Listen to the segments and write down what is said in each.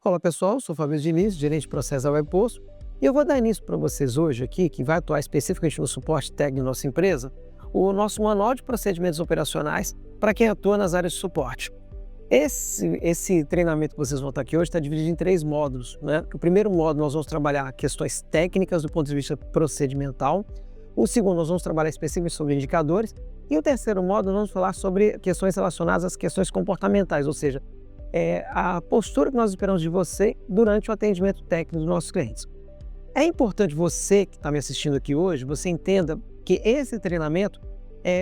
Olá pessoal, sou Fabio Diniz, gerente de processos da WebPost, e eu vou dar início para vocês hoje aqui, que vai atuar especificamente no suporte técnico da nossa empresa, o nosso manual de procedimentos operacionais para quem atua nas áreas de suporte. Esse treinamento que vocês vão estar aqui hoje está dividido em 3 módulos, né? O primeiro módulo nós vamos trabalhar questões técnicas do ponto de vista procedimental, o segundo nós vamos trabalhar especificamente sobre indicadores, e o terceiro módulo nós vamos falar sobre questões relacionadas às questões comportamentais, ou seja, a postura que nós esperamos de você durante o atendimento técnico dos nossos clientes. É importante você que está me assistindo aqui hoje, você entenda que esse treinamento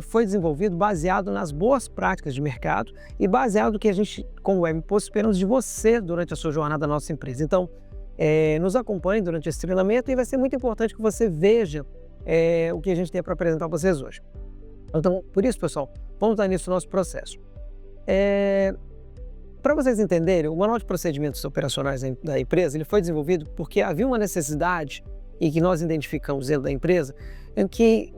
foi desenvolvido baseado nas boas práticas de mercado e baseado no que a gente, como WebPost, esperamos de você durante a sua jornada na nossa empresa. Então, nos acompanhe durante esse treinamento e vai ser muito importante que você veja o que a gente tem para apresentar para vocês hoje. Então, por isso, pessoal, vamos dar início ao nosso processo. Para vocês entenderem, o Manual de Procedimentos Operacionais da empresa ele foi desenvolvido porque havia uma necessidade e que nós identificamos dentro da empresa em que,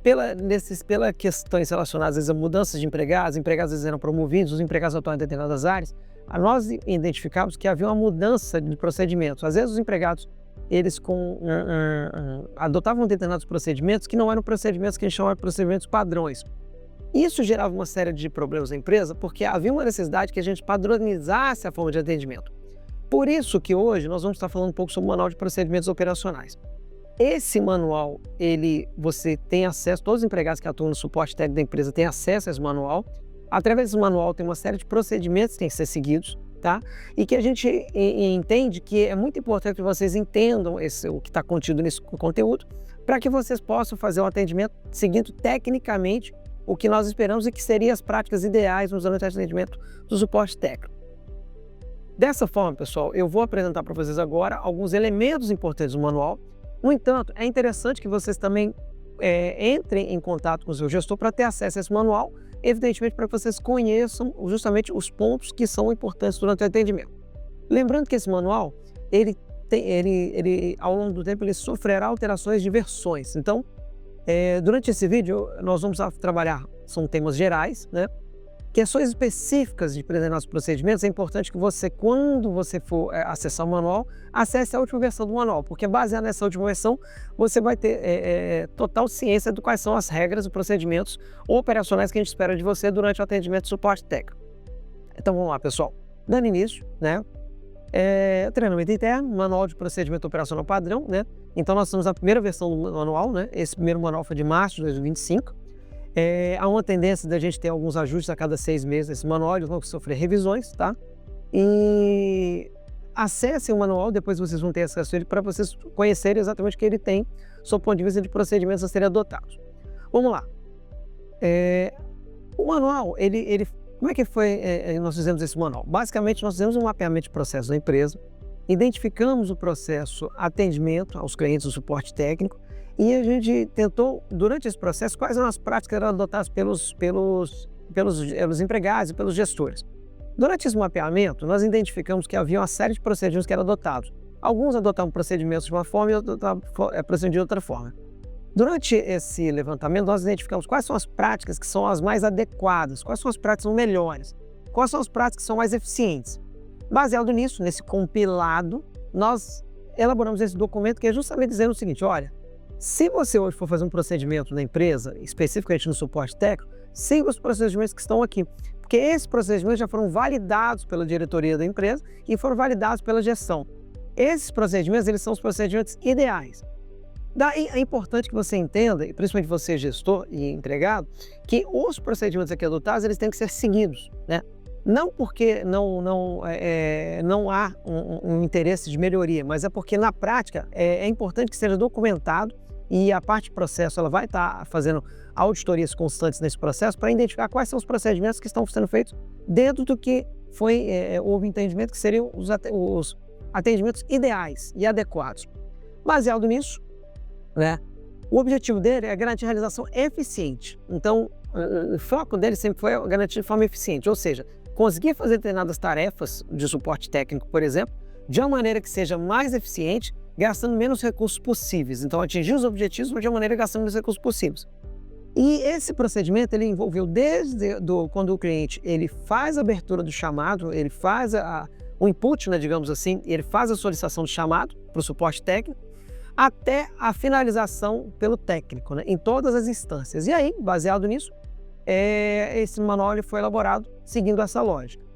pela questões relacionadas às vezes, a mudanças de empregados às vezes eram promovidos, os empregados atuavam em determinadas áreas, nós identificamos que havia uma mudança de procedimentos. Às vezes os empregados eles adotavam determinados procedimentos que não eram procedimentos que a gente chama de procedimentos padrões. Isso gerava uma série de problemas na empresa porque havia uma necessidade que a gente padronizasse a forma de atendimento. Por isso que hoje nós vamos estar falando um pouco sobre o Manual de Procedimentos Operacionais. Esse manual, você tem acesso, todos os empregados que atuam no suporte técnico da empresa têm acesso a esse manual. Através desse manual tem uma série de procedimentos que têm que ser seguidos, tá? E que a gente entende que é muito importante que vocês entendam o que está contido nesse conteúdo para que vocês possam fazer o atendimento seguindo tecnicamente o que nós esperamos e que seriam as práticas ideais no atendimento do suporte técnico. Dessa forma, pessoal, eu vou apresentar para vocês agora alguns elementos importantes do manual. No entanto, é interessante que vocês também entrem em contato com o seu gestor para ter acesso a esse manual, evidentemente para que vocês conheçam justamente os pontos que são importantes durante o atendimento. Lembrando que esse manual, ao longo do tempo, ele sofrerá alterações de versões. Então, durante esse vídeo, nós vamos trabalhar, são temas gerais, né? Questões específicas de determinados procedimentos, é importante que você, quando você for acessar o manual, acesse a última versão do manual, porque baseado nessa última versão, você vai ter total ciência de quais são as regras e procedimentos operacionais que a gente espera de você durante o atendimento de suporte técnico. Então vamos lá, pessoal. Dando início, né? Treinamento interno, Manual de Procedimento Operacional Padrão, né? Então nós estamos na primeira versão do manual, né? Esse primeiro manual foi de março de 2025. Há uma tendência da gente ter alguns ajustes a cada 6 meses nesse manual, eles vão sofrer revisões, tá? E acessem o manual, depois vocês vão ter acesso a ele para vocês conhecerem exatamente o que ele tem, sob o ponto de vista de procedimentos a serem adotados. Vamos lá. O manual, como é que foi nós fizemos esse manual? Basicamente, nós fizemos um mapeamento de processos da empresa, identificamos o processo atendimento aos clientes do suporte técnico e a gente tentou, durante esse processo, quais eram as práticas que eram adotadas pelos empregados e pelos gestores. Durante esse mapeamento, nós identificamos que havia uma série de procedimentos que eram adotados. Alguns adotavam procedimentos de uma forma e outros procedimentos de outra forma. Durante esse levantamento, nós identificamos quais são as práticas que são as mais adequadas, quais são as práticas que são melhores, quais são as práticas que são mais eficientes. Baseado nisso, nesse compilado, nós elaboramos esse documento que é justamente dizendo o seguinte: olha, se você hoje for fazer um procedimento na empresa, especificamente no suporte técnico, siga os procedimentos que estão aqui, porque esses procedimentos já foram validados pela diretoria da empresa e foram validados pela gestão. Esses procedimentos, eles são os procedimentos ideais. Daí é importante que você entenda, e principalmente você gestor e empregado, que os procedimentos aqui adotados, eles têm que ser seguidos, né? Não porque não há um interesse de melhoria, mas é porque na prática é importante que seja documentado e a parte de processo ela vai estar fazendo auditorias constantes nesse processo para identificar quais são os procedimentos que estão sendo feitos dentro do que houve entendimento que seriam os atendimentos ideais e adequados. Baseado nisso, né, o objetivo dele é garantir a realização eficiente. Então, o foco dele sempre foi garantir de forma eficiente, ou seja, conseguir fazer determinadas tarefas de suporte técnico, por exemplo, de uma maneira que seja mais eficiente, gastando menos recursos possíveis. Então, atingir os objetivos de uma maneira gastando menos recursos possíveis. E esse procedimento ele envolveu desde quando o cliente ele faz a abertura do chamado, ele faz o input, né, digamos assim, ele faz a solicitação de chamado para o suporte técnico, até a finalização pelo técnico, né, em todas as instâncias. E aí, baseado nisso, esse manual ele foi elaborado seguindo essa lógica.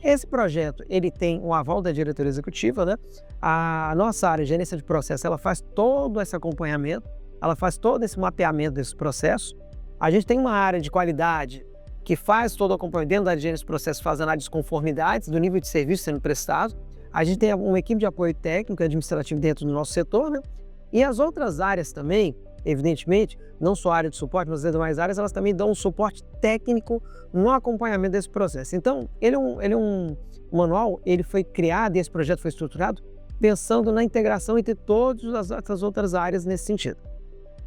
Esse projeto ele tem o aval da diretoria executiva, né? A nossa área de gerência de processo ela faz todo esse acompanhamento, ela faz todo esse mapeamento desse processo. A gente tem uma área de qualidade que faz todo o acompanhamento dentro da área de gerência de processo, faz análise de conformidades do nível de serviço sendo prestado. A gente tem uma equipe de apoio técnico e administrativo dentro do nosso setor, né? E as outras áreas também, evidentemente, não só a área de suporte, mas as demais áreas, elas também dão um suporte técnico no acompanhamento desse processo. Então, ele é um manual, ele foi criado e esse projeto foi estruturado pensando na integração entre todas as outras áreas nesse sentido.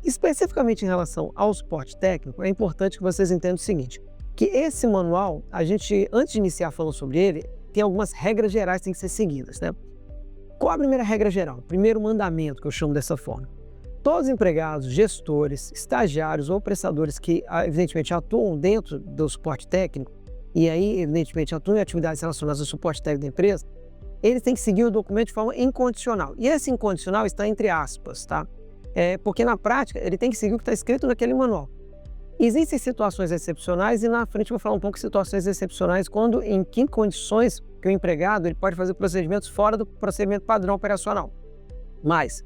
Especificamente em relação ao suporte técnico, é importante que vocês entendam o seguinte, que esse manual, a gente, antes de iniciar falando sobre ele, tem algumas regras gerais que têm que ser seguidas, né? Qual a primeira regra geral? O primeiro mandamento, que eu chamo dessa forma. Todos os empregados, gestores, estagiários ou prestadores que, evidentemente, atuam dentro do suporte técnico e aí, evidentemente, atuam em atividades relacionadas ao suporte técnico da empresa, eles têm que seguir o documento de forma incondicional. E esse incondicional está entre aspas, tá? Porque na prática, ele tem que seguir o que está escrito naquele manual. Existem situações excepcionais e na frente eu vou falar um pouco de situações excepcionais quando, em que condições que o empregado ele pode fazer procedimentos fora do procedimento padrão operacional. Mas,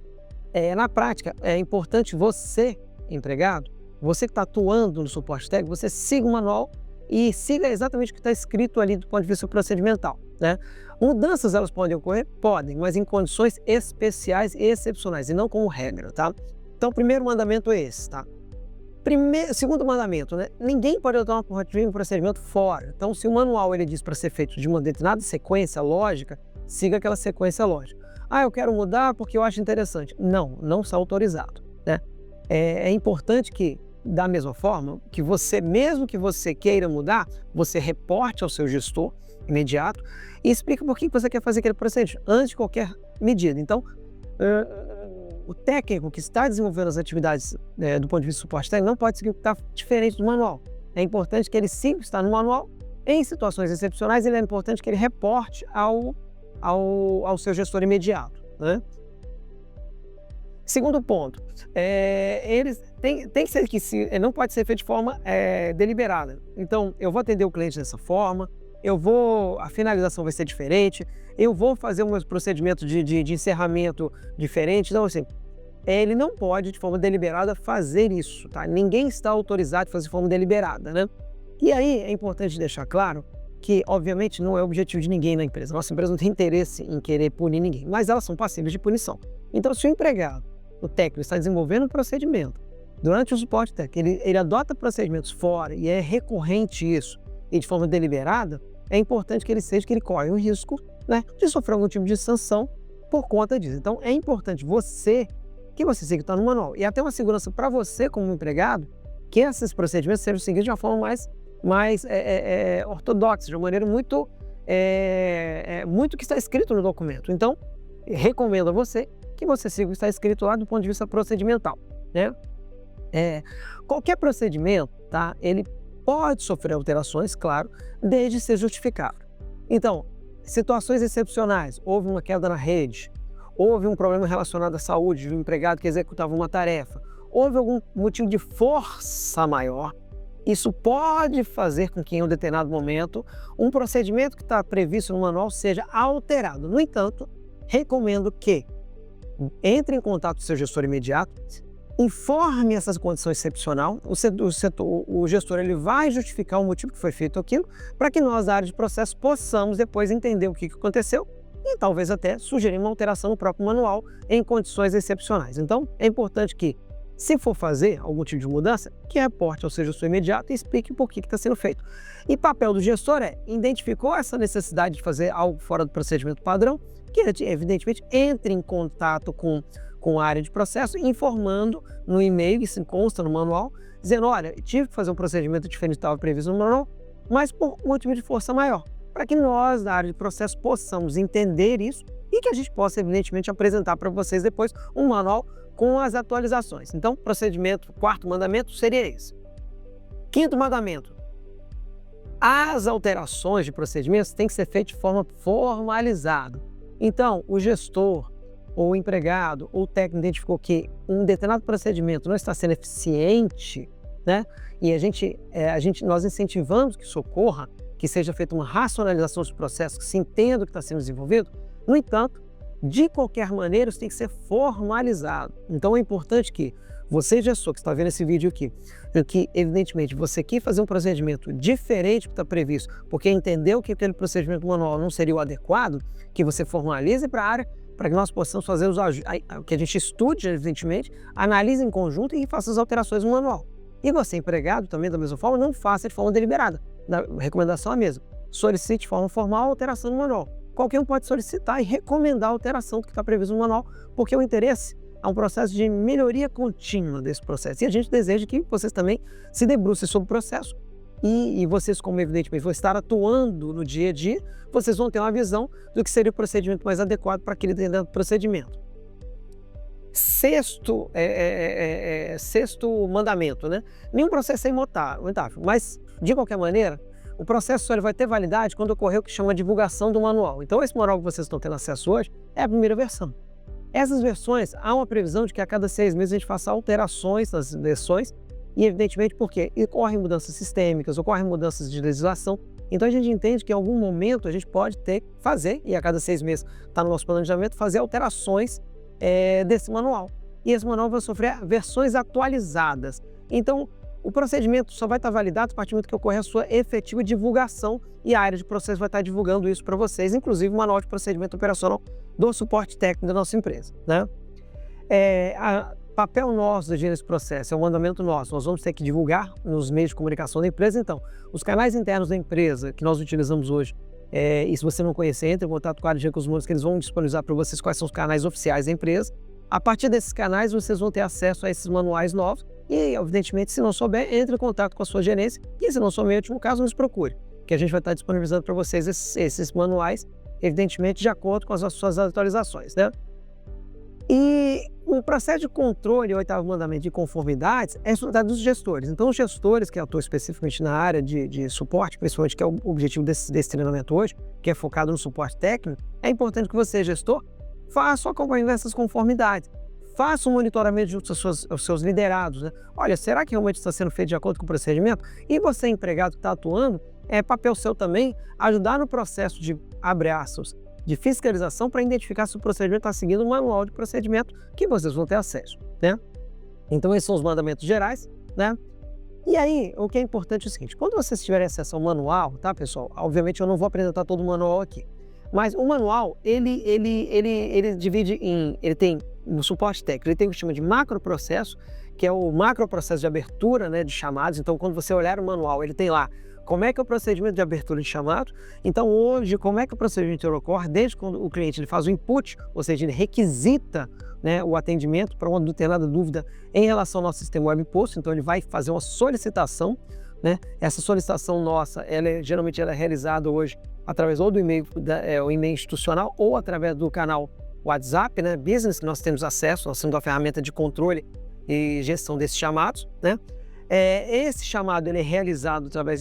na prática, é importante você, empregado, você que está atuando no suporte técnico, você siga o manual e siga exatamente o que está escrito ali do ponto de vista procedimental, né? Mudanças elas podem ocorrer? Podem, mas em condições especiais e excepcionais e não como regra, tá? Então, o primeiro mandamento é esse, tá? Segundo mandamento, né? Ninguém pode adotar um procedimento fora. Então, se o manual ele diz para ser feito de uma determinada sequência lógica, siga aquela sequência lógica. Eu quero mudar porque eu acho interessante. Não está autorizado, né? É importante que, da mesma forma, que você, mesmo que você queira mudar, você reporte ao seu gestor imediato e explique por que você quer fazer aquele procedimento antes de qualquer medida. Então, o técnico que está desenvolvendo as atividades do ponto de vista do suporte técnico não pode seguir o que está diferente do manual. É importante que ele siga o que está no manual. Em situações excepcionais, ele é importante que ele reporte ao seu gestor imediato, né? Segundo ponto, eles tem que ser não pode ser feito de forma deliberada. Então, eu vou atender o cliente dessa forma, a finalização vai ser diferente, eu vou fazer um procedimento de encerramento diferente. Então, assim, ele não pode, de forma deliberada, fazer isso, tá? Ninguém está autorizado a fazer de forma deliberada, né? E aí, é importante deixar claro que, obviamente, não é o objetivo de ninguém na empresa. Nossa empresa não tem interesse em querer punir ninguém, mas elas são passíveis de punição. Então, se o empregado, o técnico, está desenvolvendo um procedimento durante o suporte técnico, ele adota procedimentos fora e é recorrente isso, e de forma deliberada, é importante que ele corre o risco, né, de sofrer algum tipo de sanção por conta disso. Então, é importante que você siga o que está no manual. E até uma segurança para você, como empregado, que esses procedimentos sejam seguidos de uma forma mais ortodoxa, de uma maneira muito que está escrito no documento. Então, recomendo a você que você siga o que está escrito lá do ponto de vista procedimental, né? Qualquer procedimento, tá? Ele pode sofrer alterações, claro, desde ser justificado. Então, situações excepcionais, houve uma queda na rede, houve um problema relacionado à saúde de um empregado que executava uma tarefa, houve algum motivo de força maior, isso pode fazer com que em um determinado momento um procedimento que está previsto no manual seja alterado. No entanto, recomendo que entre em contato com o seu gestor imediato, informe essas condições excepcional, o gestor ele vai justificar o motivo que foi feito aquilo, para que nós, da área de processo, possamos depois entender o que aconteceu e talvez até sugerir uma alteração no próprio manual em condições excepcionais. Então, é importante que, se for fazer algum tipo de mudança, que reporte ao seu gestor imediato e explique por que está sendo feito. E papel do gestor identificou essa necessidade de fazer algo fora do procedimento padrão, que evidentemente entre em contato com a área de processo, informando no e-mail, isso consta no manual, dizendo, olha, tive que fazer um procedimento diferente do que estava previsto no manual, mas por motivo de força maior, para que nós, da área de processo, possamos entender isso e que a gente possa, evidentemente, apresentar para vocês depois um manual com as atualizações. Então, procedimento, quarto mandamento seria esse. Quinto mandamento, As alterações de procedimentos têm que ser feitas de forma formalizada. Então, o gestor, ou o empregado, ou o técnico identificou que um determinado procedimento não está sendo eficiente, né? E nós incentivamos que isso ocorra, que seja feita uma racionalização dos processos, que se entenda o que está sendo desenvolvido. No entanto, de qualquer maneira, isso tem que ser formalizado. Então, é importante que você, gestor, que está vendo esse vídeo aqui, que evidentemente você quer fazer um procedimento diferente do que está previsto, porque entendeu que aquele procedimento manual não seria o adequado, que você formalize para a área, para que nós possamos fazer que a gente estude, evidentemente, analise em conjunto e faça as alterações no manual. E você, empregado, também da mesma forma, não faça de forma deliberada. A recomendação é a mesma. Solicite de forma formal a alteração no manual. Qualquer um pode solicitar e recomendar a alteração do que está previsto no manual, porque o interesse é um processo de melhoria contínua desse processo. E a gente deseja que vocês também se debrucem sobre o processo e vocês, como evidentemente vão estar atuando no dia a dia, vocês vão ter uma visão do que seria o procedimento mais adequado para aquele determinado procedimento. Sexto mandamento, né? Nenhum processo é imutável, mas, de qualquer maneira, o processo só vai ter validade quando ocorrer o que chama de divulgação do manual. Então, esse manual que vocês estão tendo acesso hoje é a primeira versão. Essas versões, há uma previsão de que a cada 6 meses a gente faça alterações nas versões, e evidentemente porque ocorrem mudanças sistêmicas, ocorrem mudanças de legislação. Então a gente entende que em algum momento a gente pode ter que fazer, e a cada 6 meses está no nosso planejamento, fazer alterações desse manual. E esse manual vai sofrer versões atualizadas. Então o procedimento só vai estar validado a partir do momento que ocorrer a sua efetiva divulgação, e a área de processo vai estar divulgando isso para vocês, inclusive o manual de procedimento operacional do suporte técnico da nossa empresa, né? Papel nosso da gerência de processo, é um mandamento nosso, nós vamos ter que divulgar nos meios de comunicação da empresa. Então, os canais internos da empresa que nós utilizamos hoje, e se você não conhecer, entre em contato com a área de recursos humanos, que eles vão disponibilizar para vocês quais são os canais oficiais da empresa. A partir desses canais, vocês vão ter acesso a esses manuais novos e, evidentemente, se não souber, entre em contato com a sua gerência e, se não souber, em último caso, nos procure, que a gente vai estar disponibilizando para vocês esses manuais, evidentemente, de acordo com as suas atualizações, né? E o processo de controle, o 8º mandamento de conformidades, é responsabilidade dos gestores. Então, os gestores que atuam especificamente na área de suporte, principalmente que é o objetivo desse treinamento hoje, que é focado no suporte técnico, é importante que você, gestor, faça o acompanhamento dessas conformidades. Faça um monitoramento junto aos seus liderados, né? Olha, será que realmente está sendo feito de acordo com o procedimento? E você, empregado que está atuando, é papel seu também ajudar no processo de, abre aspas, de fiscalização para identificar se o procedimento está seguindo o manual de procedimento que vocês vão ter acesso, né? Então, esses são os mandamentos gerais, né? E aí, o que é importante é o seguinte, quando vocês tiverem acesso ao manual, tá, pessoal? Obviamente, eu não vou apresentar todo o manual aqui, mas o manual, ele divide em, ele tem, no suporte técnico, ele tem o que chama de macroprocesso, que é o macroprocesso de abertura, né, de chamados. Então, quando você olhar o manual, ele tem lá como é que é o procedimento de abertura de chamado. Então, hoje, como é que o procedimento ocorre desde quando o cliente ele faz o input, ou seja, ele requisita, né, o atendimento para uma determinada dúvida em relação ao nosso sistema WebPost. Então, ele vai fazer uma solicitação, né? Essa solicitação nossa, geralmente ela é realizada hoje através ou do e-mail, o e-mail institucional, ou através do canal WhatsApp, né, Business, que nós temos acesso, nós temos uma ferramenta de controle e gestão desses chamados, né? Esse chamado ele é realizado através,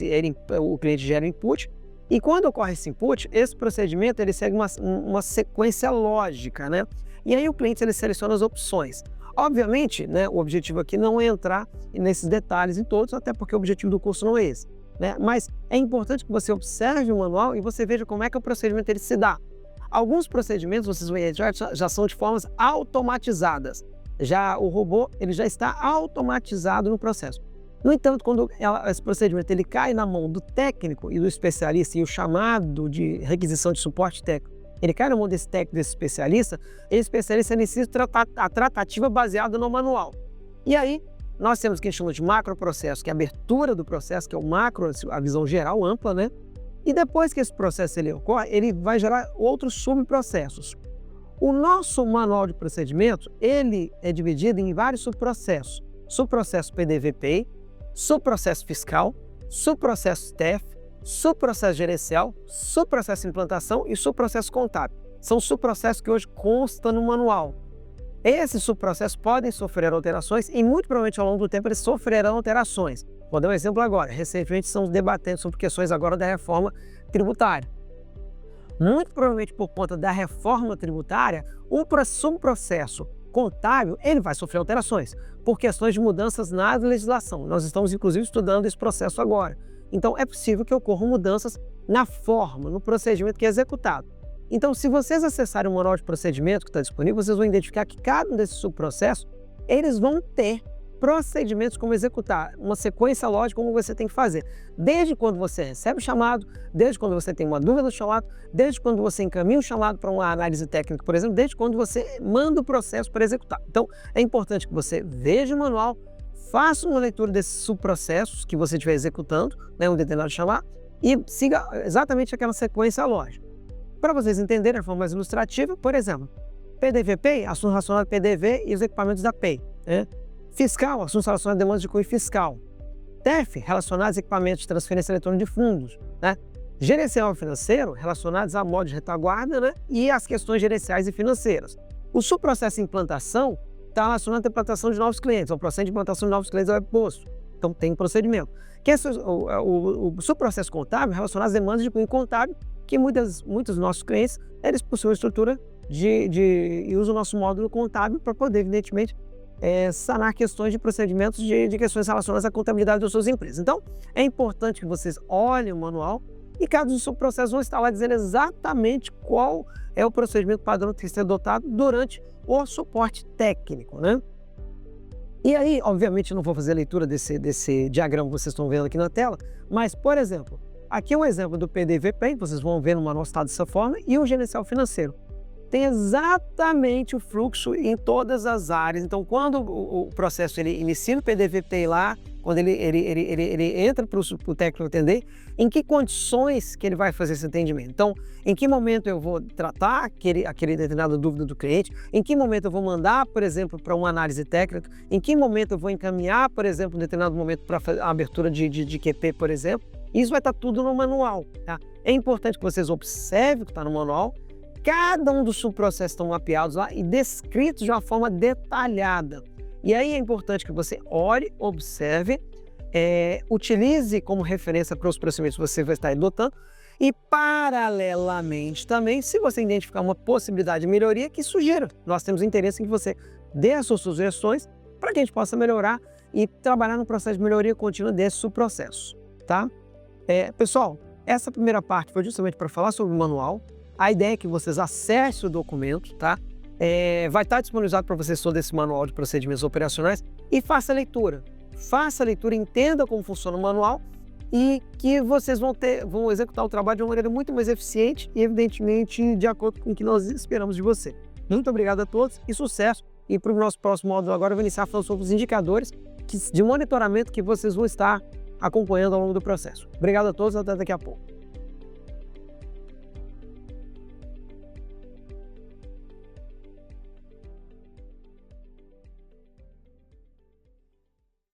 o cliente gera o input, e quando ocorre esse input, esse procedimento ele segue uma sequência lógica, né? E aí o cliente ele seleciona as opções. Obviamente, né, o objetivo aqui não é entrar nesses detalhes em todos, até porque o objetivo do curso não é esse, né? Mas é importante que você observe o manual e você veja como é que o procedimento ele se dá. Alguns procedimentos, vocês vão ver, já são de formas automatizadas. Já o robô ele já está automatizado no processo. No entanto, quando esse procedimento ele cai na mão do técnico e do especialista, e o chamado de requisição de suporte técnico, ele cai na mão desse técnico, desse especialista, esse especialista necessita a tratativa baseada no manual. E aí, nós temos o que a gente chama de macroprocesso, que é a abertura do processo, que é o macro, a visão geral, ampla, né? E depois que esse processo ele ocorre, ele vai gerar outros subprocessos. O nosso manual de procedimento, ele é dividido em vários subprocessos. Subprocesso PDV-PEI, subprocesso fiscal, subprocesso TEF, subprocesso gerencial, subprocesso de implantação e subprocesso contábil. São subprocessos que hoje constam no manual. Esses subprocessos podem sofrer alterações e muito provavelmente ao longo do tempo eles sofrerão alterações. Vou dar um exemplo agora. Recentemente estamos debatendo sobre questões agora da reforma tributária. Muito provavelmente por conta da reforma tributária, o subprocesso contábil ele vai sofrer alterações por questões de mudanças na legislação. Nós estamos inclusive estudando esse processo agora. Então é possível que ocorram mudanças na forma, no procedimento que é executado. Então, se vocês acessarem o manual de procedimento que está disponível, vocês vão identificar que cada um desses subprocessos, eles vão ter procedimentos como executar, uma sequência lógica como você tem que fazer. Desde quando você recebe o chamado, desde quando você tem uma dúvida do chamado, desde quando você encaminha o chamado para uma análise técnica, por exemplo, desde quando você manda o processo para executar. Então, é importante que você veja o manual, faça uma leitura desses subprocessos que você estiver executando, um determinado chamado, e siga exatamente aquela sequência lógica. Para vocês entenderem de forma mais ilustrativa, por exemplo, PDV-Pay, assunto relacionado ao PDV e os equipamentos da Pay. Fiscal, assuntos relacionados a demandas de cunho fiscal. TEF, relacionados a equipamentos de transferência eletrônica de fundos. Gerencial financeiro, relacionados a modo de retaguarda e as questões gerenciais e financeiras. O subprocesso de implantação está relacionado à implantação de novos clientes, ao processo de implantação de novos clientes ao imposto. Então, tem um procedimento. O subprocesso contábil relacionado às demandas de cunho contábil, que muitos dos nossos clientes, eles possuem uma estrutura e usam o nosso módulo contábil para poder, evidentemente, sanar questões de procedimentos de questões relacionadas à contabilidade das suas empresas. Então, é importante que vocês olhem o manual e cada um dos subprocessos vão estar lá dizendo exatamente qual é o procedimento padrão que tem que ser adotado durante o suporte técnico, E aí, obviamente, eu não vou fazer a leitura desse diagrama que vocês estão vendo aqui na tela, mas, por exemplo, aqui é um exemplo do PDV-Pay, vocês vão ver no manual citado dessa forma, e o gerencial financeiro. Tem exatamente o fluxo em todas as áreas. Então, quando o processo ele inicia no PDV-Pay lá, quando ele entra para o técnico atender, em que condições que ele vai fazer esse atendimento? Então, em que momento eu vou tratar aquele determinada dúvida do cliente? Em que momento eu vou mandar, por exemplo, para uma análise técnica? Em que momento eu vou encaminhar, por exemplo, em determinado momento para a abertura de QP, por exemplo? Isso vai estar tudo no manual. É importante que vocês observem o que está no manual. Cada um dos subprocessos estão mapeados lá e descritos de uma forma detalhada. E aí é importante que você olhe, observe, utilize como referência para os procedimentos que você vai estar adotando e, paralelamente também, se você identificar uma possibilidade de melhoria, que sugira. Nós temos interesse em que você dê as suas sugestões para que a gente possa melhorar e trabalhar no processo de melhoria contínua desses subprocessos, tá? Pessoal, essa primeira parte foi justamente para falar sobre o manual. A ideia é que vocês acessem o documento, tá? Vai estar disponibilizado para vocês todo esse manual de procedimentos operacionais e faça a leitura. Faça a leitura, entenda como funciona o manual e que vocês vão executar o trabalho de uma maneira muito mais eficiente e, evidentemente, de acordo com o que nós esperamos de você. Muito obrigado a todos e sucesso! E para o nosso próximo módulo agora, eu vou iniciar falando sobre os indicadores de monitoramento que vocês vão estar acompanhando ao longo do processo. Obrigado a todos, até daqui a pouco.